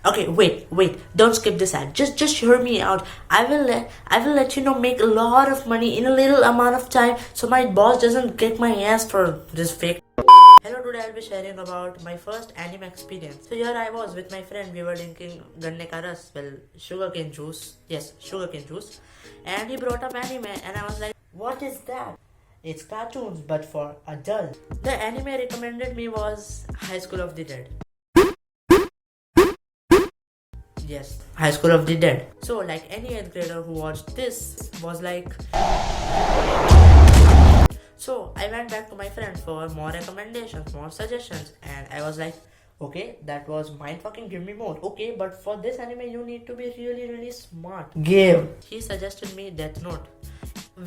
Okay, wait. Don't skip this ad. Just hear me out. I will let you know make a lot of money in a little amount of time, so my boss doesn't kick my ass for this fake. Hello, today I'll be sharing about my first anime experience. So here I was with my friend. We were drinking ganne ka ras, well, sugarcane juice. Yes, sugarcane juice. And he brought up anime, and I was like, "What is that?" It's cartoons, but for adults. The anime recommended me was High School of the Dead. Yes, High School of the Dead. So, like any 8th grader who watched this was like. So, I went back to my friend for more recommendations, more suggestions, and I was like, okay, that was mind fucking, give me more. Okay, but for this anime, you need to be really smart. Give. He suggested me Death Note.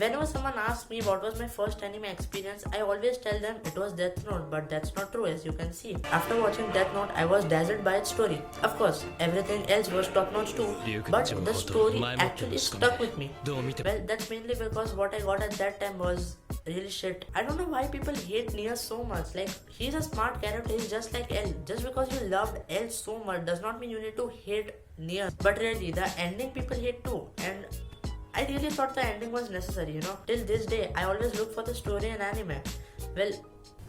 Whenever someone asks me what was my first anime experience, I always tell them it was Death Note, but that's not true, as you can see. After watching Death Note, I was dazzled by its story. Of course, everything else was top notch too, but the story actually stuck with me. Well, that's mainly because what I got at that time was really shit. I don't know why people hate Nia so much. Like, he's a smart character, he's just like L. Just because you loved L so much does not mean you need to hate Nia. But really, the ending people hate too, and I really thought the ending was necessary, you know. Till this day, I always look for the story in anime. Well,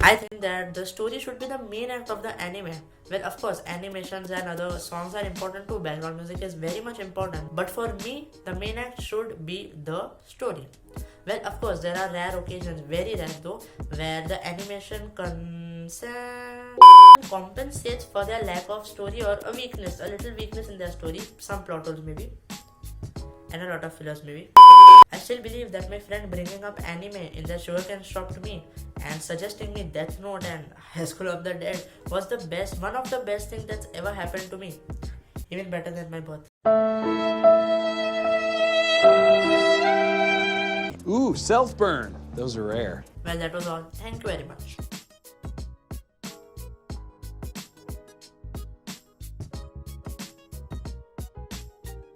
I think that the story should be the main act of the anime. Well, of course, animations and other songs are important too. Background music is very much important. But for me, the main act should be the story. Well, of course, there are rare occasions, very rare though, where the animation compensates for their lack of story or a weakness, a little weakness in their story. Some plot holes maybe. And a lot of fillers maybe. I still believe that my friend bringing up anime in the sugarcane shop to me and suggesting me Death Note and High School of the Dead was the best, one of the best things that's ever happened to me. Even better than my birth. Ooh, self-burn. Those are rare. Well, that was all. Thank you very much.